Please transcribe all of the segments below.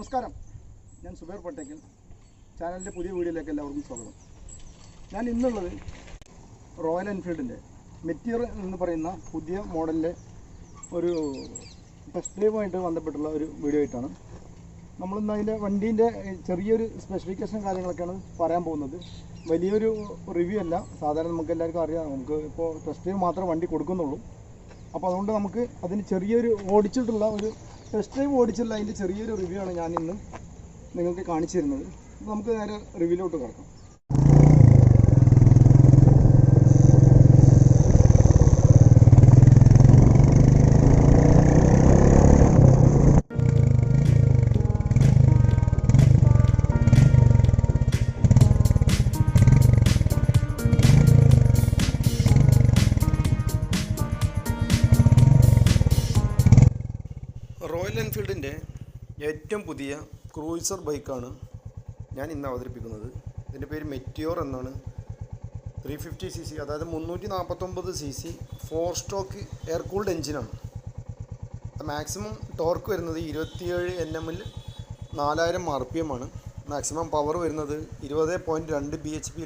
നമസ്കാരം, ഞാൻ സുബൈർ പട്ടേക്കൽ. ചാനലിൻ്റെ പുതിയ വീഡിയോയിലേക്ക് എല്ലാവർക്കും സ്വാഗതം. ഞാൻ ഇന്നുള്ളത് റോയൽ എൻഫീൽഡിൻ്റെ മെറ്റിയർ എന്ന് പറയുന്ന പുതിയ മോഡലിലെ ഒരു ടെസ്റ്റ് ഡ്രൈവുമായിട്ട് ബന്ധപ്പെട്ടുള്ള ഒരു വീഡിയോ ആയിട്ടാണ്. നമ്മളിന്ന് അതിൻ്റെ വണ്ടീൻ്റെ ചെറിയൊരു സ്പെസിഫിക്കേഷൻ കാര്യങ്ങളൊക്കെയാണ് പറയാൻ പോകുന്നത്. വലിയൊരു റിവ്യൂ അല്ല. സാധാരണ നമുക്ക് എല്ലാവർക്കും അറിയാം, നമുക്ക് ഇപ്പോൾ ടെസ്റ്റ് ഡ്രൈവ് മാത്രമേ വണ്ടി കൊടുക്കുന്നുള്ളൂ. അപ്പോൾ അതുകൊണ്ട് നമുക്ക് അതിന് ചെറിയൊരു ഓടിച്ചിട്ടുള്ള ഒരു ടെസ്റ്റ് ഡ്രൈവ് ഓടിച്ചുള്ള അതിൻ്റെ ചെറിയൊരു റിവ്യൂ ആണ് ഞാൻ ഇന്ന് നിങ്ങൾക്ക് കാണിച്ചു തരുന്നത്. നമുക്ക് നേരെ റിവ്യൂലോട്ട് കിടക്കാം. റോയൽ എൻഫീൽഡിൻ്റെ ഏറ്റവും പുതിയ ക്രൂയിസർ ബൈക്കാണ് ഞാൻ ഇന്ന് അവതരിപ്പിക്കുന്നത്. ഇതിൻ്റെ പേര് മെറ്റിയോർ എന്നാണ്. 350cc, അതായത് 349cc 4 സ്ട്രോക്ക് എയർ കൂൾഡ് എൻജിനാണ്. മാക്സിമം ടോർക്ക് വരുന്നത് 27 Nm 4000 RPM ആണ്. മാക്സിമം പവർ വരുന്നത് 20.2 bhp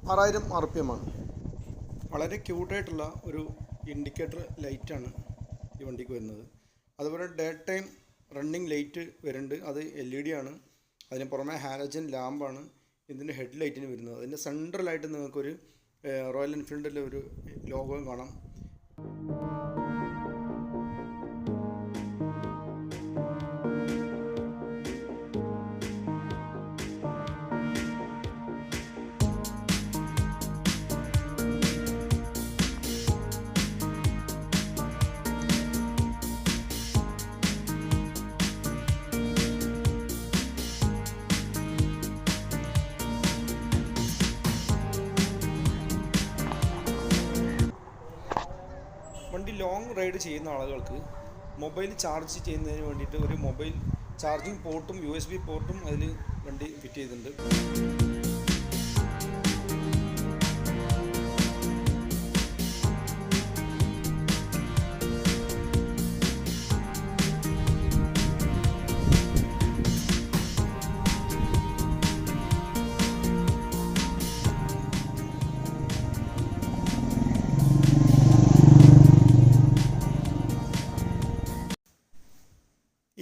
6000 RPM ആണ്. വളരെ ക്യൂട്ടായിട്ടുള്ള ഒരു ഇൻഡിക്കേറ്റർ ലൈറ്റാണ് ഈ വണ്ടിക്ക് വരുന്നത്. അതുപോലെ ഡേ ടൈം റണ്ണിങ് ലൈറ്റ് വരുന്നുണ്ട്, അത് LED ആണ്. അതിന് പുറമെ ഹാലജൻ ലാമ്പാണ് ഇതിൻ്റെ ഹെഡ് ലൈറ്റിന് വരുന്നത്. അതിൻ്റെ സെൻട്രലായിട്ട് നിങ്ങൾക്കൊരു റോയൽ എൻഫീൽഡിൻ്റെ ഒരു ലോഗോ കാണാം. വണ്ടി ലോങ് റൈഡ് ചെയ്യുന്ന ആളുകൾക്ക് മൊബൈൽ ചാർജ് ചെയ്യുന്നതിന് വേണ്ടിയിട്ട് ഒരു മൊബൈൽ ചാർജിങ് പോർട്ടും USB പോർട്ടും അതിൽ വണ്ടി ഫിറ്റ് ചെയ്തിട്ടുണ്ട്.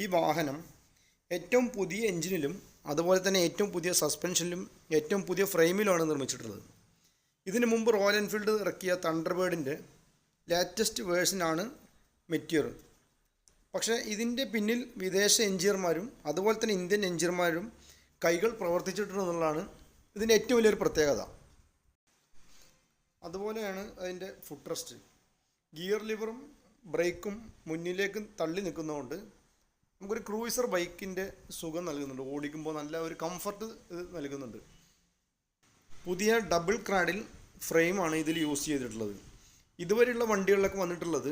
ഈ വാഹനം ഏറ്റവും പുതിയ എഞ്ചിനിലും അതുപോലെ തന്നെ ഏറ്റവും പുതിയ സസ്പെൻഷനിലും ഏറ്റവും പുതിയ ഫ്രെയിമിലുമാണ് നിർമ്മിച്ചിട്ടുള്ളത്. ഇതിനു മുമ്പ് റോയൽ എൻഫീൽഡ് ഇറക്കിയ തണ്ടർബേർഡിൻ്റെ ലേറ്റസ്റ്റ് വേർഷനാണ് മെറ്റിയർ. പക്ഷേ ഇതിൻ്റെ പിന്നിൽ വിദേശ എഞ്ചിനീയർമാരും അതുപോലെ തന്നെ ഇന്ത്യൻ എഞ്ചിനീയർമാരും കൈകൾ പ്രവർത്തിച്ചിട്ടുണ്ടെന്നുള്ളതാണ് ഇതിൻ്റെ ഏറ്റവും വലിയൊരു പ്രത്യേകത. അതുപോലെയാണ് അതിൻ്റെ ഫുട് റെസ്റ്റ്. ഗിയർ ലിവറും ബ്രേക്കും മുന്നിലേക്ക് തള്ളി നിൽക്കുന്നതുകൊണ്ട് നമുക്കൊരു ക്രൂയിസർ ബൈക്കിൻ്റെ സുഖം നൽകുന്നുണ്ട്. ഓടിക്കുമ്പോൾ നല്ല ഒരു കംഫർട്ട് നൽകുന്നുണ്ട്. പുതിയ ഡബിൾ ക്രാഡിൽ ഫ്രെയിമാണ് ഇതിൽ യൂസ് ചെയ്തിട്ടുള്ളത്. ഇതുവരെയുള്ള വണ്ടികളിലൊക്കെ വന്നിട്ടുള്ളത്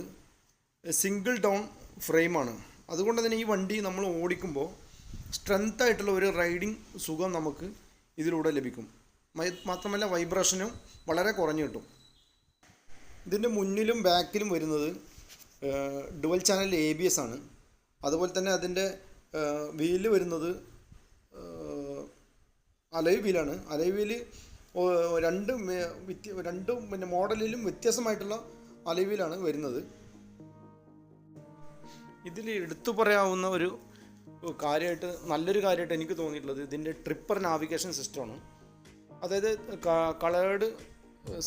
സിംഗിൾ ഡൗൺ ഫ്രെയിമാണ്. അതുകൊണ്ട് തന്നെ ഈ വണ്ടി നമ്മൾ ഓടിക്കുമ്പോൾ സ്ട്രെങ്ത് ആയിട്ടുള്ള ഒരു റൈഡിങ് സുഖം നമുക്ക് ഇതിലൂടെ ലഭിക്കും. മാത്രമല്ല വൈബ്രേഷനും വളരെ കുറഞ്ഞു കിട്ടും. ഇതിൻ്റെ മുന്നിലും ബാക്കിലും വരുന്നത് ഡുവൽ ചാനൽ ABS ആണ്. അതുപോലെ തന്നെ അതിൻ്റെ വീല് വരുന്നത് അലോയ് വീലാണ്. അലോയ് വീല് രണ്ടും പിന്നെ മോഡലിലും വ്യത്യാസമായിട്ടുള്ള അലോയ് വീലാണ് വരുന്നത്. ഇതിൽ എടുത്തു പറയാവുന്ന ഒരു കാര്യമായിട്ട് നല്ലൊരു കാര്യമായിട്ട് എനിക്ക് തോന്നിയിട്ടുള്ളത് ഇതിൻ്റെ ട്രിപ്പർ നാവിഗേഷൻ സിസ്റ്റമാണ്. അതായത് കളേർഡ്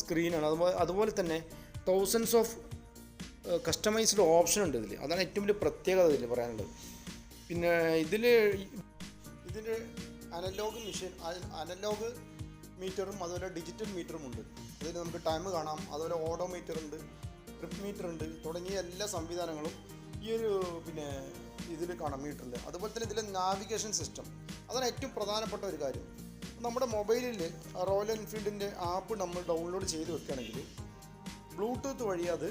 സ്ക്രീനാണ്. അതുപോലെ തന്നെ തൗസൻഡ്സ് ഓഫ് കസ്റ്റമൈസ്ഡ് ഓപ്ഷൻ ഉണ്ട് ഇതിൽ. അതാണ് ഏറ്റവും വലിയ പ്രത്യേകത ഇതിൽ പറയാനുള്ളത്. പിന്നെ ഇതിൻ്റെ അനലോഗ് മീറ്ററും അതുപോലെ ഡിജിറ്റൽ മീറ്ററും ഉണ്ട്. അതിൽ നമുക്ക് ടൈം കാണാം. അതുപോലെ ഓഡോമീറ്റർ ഉണ്ട്, ട്രിപ്പ് മീറ്റർ ഉണ്ട്, തുടങ്ങിയ എല്ലാ സംവിധാനങ്ങളും ഈ ഒരു പിന്നെ ഇതിൽ കാണാം മീറ്ററിൽ. അതുപോലെ തന്നെ ഇതിലെ നാവിഗേഷൻ സിസ്റ്റം, അതാണ് ഏറ്റവും പ്രധാനപ്പെട്ട ഒരു കാര്യം. നമ്മുടെ മൊബൈലിൽ റോയൽ എൻഫീൽഡിൻ്റെ ആപ്പ് നമ്മൾ ഡൗൺലോഡ് ചെയ്ത് വെക്കുകയാണെങ്കിൽ ബ്ലൂടൂത്ത് വഴി അത്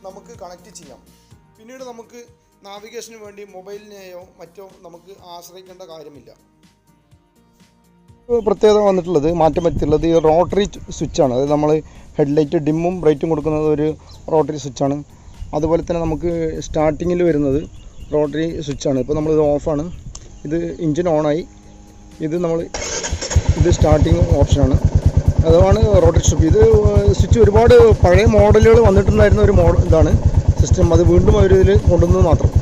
നമുക്ക് കണക്റ്റ് ചെയ്യാം. പിന്നീട് നമുക്ക് നാവിഗേഷന് വേണ്ടി മൊബൈലിനെയോ മറ്റോ നമുക്ക് ആശ്രയിക്കേണ്ട കാര്യമില്ല. പ്രത്യേകത വന്നിട്ടുള്ളത് മാറ്റം പറ്റിയിട്ടുള്ളത് ഈ റോട്ടറി സ്വിച്ചാണ്. അത് നമ്മൾ ഹെഡ്ലൈറ്റ് ഡിമ്മും ബ്രൈറ്റും കൊടുക്കുന്നത് ഒരു റോട്ടറി സ്വിച്ചാണ്. അതുപോലെ തന്നെ നമുക്ക് സ്റ്റാർട്ടിങ്ങിൽ വരുന്നത് റോട്ടറി സ്വിച്ചാണ്. ഇപ്പോൾ നമ്മളിത് ഓഫാണ്. ഇത് എഞ്ചിൻ ഓണായി. ഇത് സ്റ്റാർട്ടിങ് ഓപ്ഷനാണ്. അതാണ് റോട്ടറി സ്ട്രിപ്പ്. ഇത് സ്വിച്ച് ഒരുപാട് പഴയ മോഡലുകൾ വന്നിട്ടുണ്ടായിരുന്ന ഒരു ഇതാണ് സിസ്റ്റം. അത് വീണ്ടും അവർ ഇതിൽ കൊണ്ടുവന്നത് മാത്രം.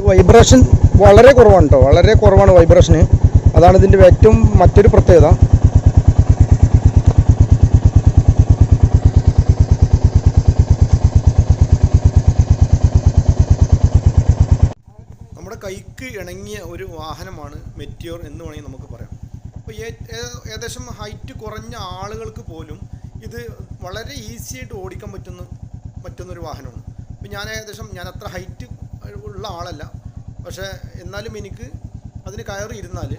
വൈബ്രേഷൻ വളരെ കുറവാണ് കേട്ടോ, വളരെ കുറവാണ് വൈബ്രേഷന്. അതാണ് ഇതിൻ്റെ ഏറ്റവും മറ്റൊരു പ്രത്യേകത. നമ്മുടെ കൈക്ക് ഇണങ്ങിയ ഒരു വാഹനമാണ് മെറ്റിയോർ എന്ന് വേണമെങ്കിൽ നമുക്ക് പറയാം. അപ്പോൾ ഏകദേശം ഹൈറ്റ് കുറഞ്ഞ ആളുകൾക്ക് പോലും ഇത് വളരെ ഈസി ആയിട്ട് ഓടിക്കാൻ പറ്റുന്നൊരു വാഹനമാണ്. അപ്പോൾ ഞാൻ അത്ര ഹൈറ്റ് ഉള്ള ആളല്ല, പക്ഷേ എന്നാലും എനിക്ക് അതിന് കയറി ഇരുന്നാൽ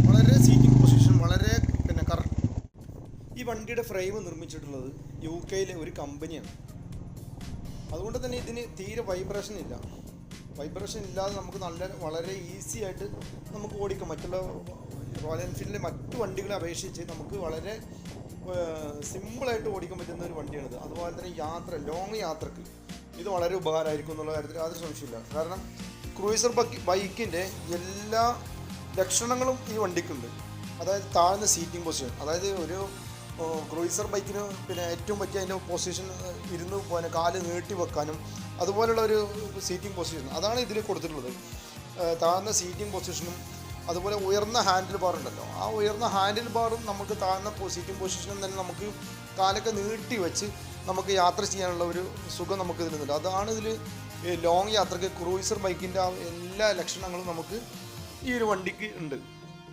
വളരെ സീറ്റിംഗ് പൊസിഷൻ വളരെ കറക്റ്റ്. ഈ വണ്ടിയുടെ ഫ്രെയിം നിർമ്മിച്ചിട്ടുള്ളത് UK ഒരു കമ്പനിയാണ്. അതുകൊണ്ട് തന്നെ ഇതിന് തീരെ വൈബ്രേഷൻ ഇല്ലാതെ നമുക്ക് വളരെ ഈസി ആയിട്ട് നമുക്ക് ഓടിക്കാം. മറ്റുള്ള റോയൽ എൻഫീൽഡിലെ മറ്റു വണ്ടികളെ അപേക്ഷിച്ച് നമുക്ക് വളരെ സിമ്പിളായിട്ട് ഓടിക്കാൻ പറ്റുന്ന ഒരു വണ്ടിയാണിത്. അതുപോലെ തന്നെ ലോങ് യാത്രക്ക് ഇത് വളരെ ഉപകാരമായിരിക്കും എന്നുള്ള കാര്യത്തിൽ യാതൊരു സംശയമില്ല. കാരണം ക്രൂയിസർ ബൈക്കിൻ്റെ എല്ലാ ലക്ഷണങ്ങളും ഈ വണ്ടിക്കുണ്ട്. അതായത് താഴ്ന്ന സീറ്റിംഗ് പൊസിഷൻ, അതായത് ഒരു ക്രൂയിസർ ബൈക്കിന് ഏറ്റവും പറ്റിയ അതിൻ്റെ പൊസിഷൻ ഇരുന്ന് കാല് നീട്ടി വെക്കാനും അതുപോലുള്ള ഒരു സീറ്റിംഗ് പൊസിഷൻ അതാണ് ഇതിൽ കൊടുത്തിട്ടുള്ളത്. താഴ്ന്ന സീറ്റിംഗ് പൊസിഷനും അതുപോലെ ഉയർന്ന ഹാൻഡിൽ ബാർ ഉണ്ടല്ലോ, ആ ഉയർന്ന ഹാൻഡിൽ ബാറും നമുക്ക് താഴ്ന്ന സീറ്റിംഗ് പൊസിഷനും തന്നെ നമുക്ക് കാലൊക്കെ നീട്ടി വെച്ച് നമുക്ക് യാത്ര ചെയ്യാനുള്ള ഒരു സുഖം നമുക്ക് ഇതിലുണ്ട്. അതാണ് ഇതിൽ ലോങ് യാത്രയ്ക്ക് ക്രൂയിസർ ബൈക്കിൻ്റെ എല്ലാ ലക്ഷണങ്ങളും നമുക്ക് ഈ ഒരു വണ്ടിക്ക് ഉണ്ട്.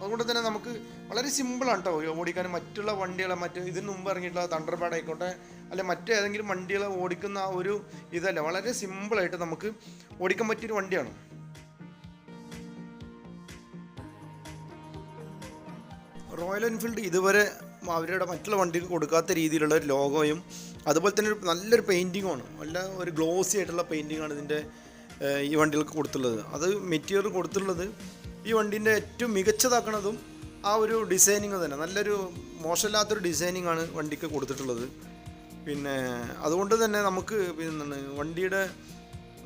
അതുകൊണ്ട് തന്നെ നമുക്ക് വളരെ സിമ്പിളാണ് കേട്ടോ ഓടിക്കാൻ. മറ്റുള്ള വണ്ടികളെ ഇതിന് മുമ്പ് ഇറങ്ങിയിട്ടുള്ള തണ്ടർബേർഡ് ആയിക്കോട്ടെ അല്ലെ മറ്റേതെങ്കിലും വണ്ടികളെ ഓടിക്കുന്ന ആ ഒരു ഇതല്ല, വളരെ സിമ്പിളായിട്ട് നമുക്ക് ഓടിക്കാൻ പറ്റിയൊരു വണ്ടിയാണ്. റോയൽ എൻഫീൽഡ് ഇതുവരെ അവരുടെ മറ്റുള്ള വണ്ടിക്ക് കൊടുക്കാത്ത രീതിയിലുള്ള ഒരു ലോഗോയും അതുപോലെ തന്നെ നല്ലൊരു പെയിൻറ്റിങ്ങുമാണ്, ഒരു ഗ്ലോസി ആയിട്ടുള്ള പെയിൻറ്റിങ്ങാണ് ഇതിൻ്റെ ഈ വണ്ടികൾക്ക് കൊടുത്തുള്ളത്. അത് മെറ്റീരിയൽ കൊടുത്തുള്ളത് ഈ വണ്ടീൻ്റെ ഏറ്റവും മികച്ചതാക്കണതും ആ ഒരു ഡിസൈനിങ് തന്നെ, നല്ലൊരു മോശമില്ലാത്തൊരു ഡിസൈനിങ്ങാണ് വണ്ടിക്ക് കൊടുത്തിട്ടുള്ളത്. അതുകൊണ്ട് തന്നെ നമുക്ക് വണ്ടിയുടെ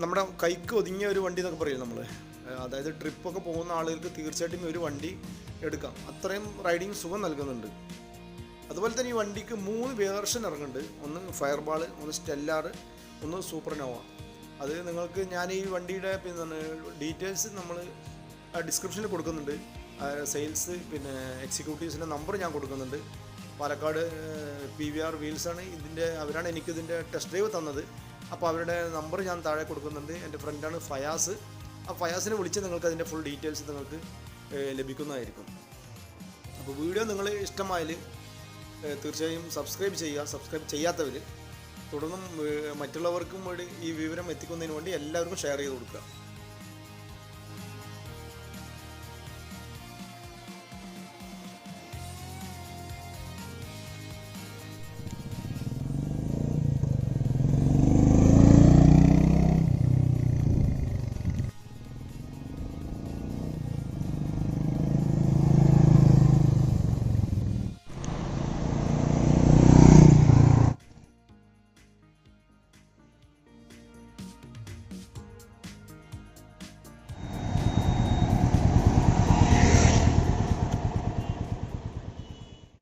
നമ്മുടെ കൈക്ക് ഒതുങ്ങിയ ഒരു വണ്ടി എന്നൊക്കെ പറയും നമ്മൾ. അതായത് ട്രിപ്പൊക്കെ പോകുന്ന ആളുകൾക്ക് തീർച്ചയായിട്ടും ഒരു വണ്ടി എടുക്കാം, അത്രയും റൈഡിങ് സുഖം നൽകുന്നുണ്ട്. അതുപോലെ തന്നെ ഈ വണ്ടിക്ക് 3 വേർഷൻ ഇറങ്ങുന്നുണ്ട്. ഒന്ന് ഫയർബാൾ, ഒന്ന് സ്റ്റെല്ലാർ, ഒന്ന് സൂപ്പർനോവ. അത് നിങ്ങൾക്ക് ഞാൻ ഈ വണ്ടിയുടെ ഡീറ്റെയിൽസ് നമ്മൾ ഡിസ്ക്രിപ്ഷനിൽ കൊടുക്കുന്നുണ്ട്. സെയിൽസ് എക്സിക്യൂട്ടീവ്സിൻ്റെ നമ്പർ ഞാൻ കൊടുക്കുന്നുണ്ട്. പാലക്കാട് PVR വീൽസാണ് അവരാണ് എനിക്കിതിൻ്റെ ടെസ്റ്റ് ഡ്രൈവ് തന്നത്. അപ്പോൾ അവരുടെ നമ്പർ ഞാൻ താഴെ കൊടുക്കുന്നുണ്ട്. എൻ്റെ ഫ്രണ്ടാണ് ഫയാസ്. ആ ഫയാസിനെ വിളിച്ച് നിങ്ങൾക്ക് അതിൻ്റെ ഫുൾ ഡീറ്റെയിൽസ് നിങ്ങൾക്ക് ലഭിക്കുന്നതായിരിക്കും. അപ്പോൾ വീഡിയോ നിങ്ങൾ ഇഷ്ടമായാൽ തീർച്ചയായും സബ്സ്ക്രൈബ് ചെയ്യുക. സബ്സ്ക്രൈബ് ചെയ്യാത്തവർ തുടർന്നും മറ്റുള്ളവർക്കും വേണ്ടി ഈ വിവരം എത്തിക്കുന്നതിന് വേണ്ടി എല്ലാവർക്കും ഷെയർ ചെയ്ത് കൊടുക്കുക.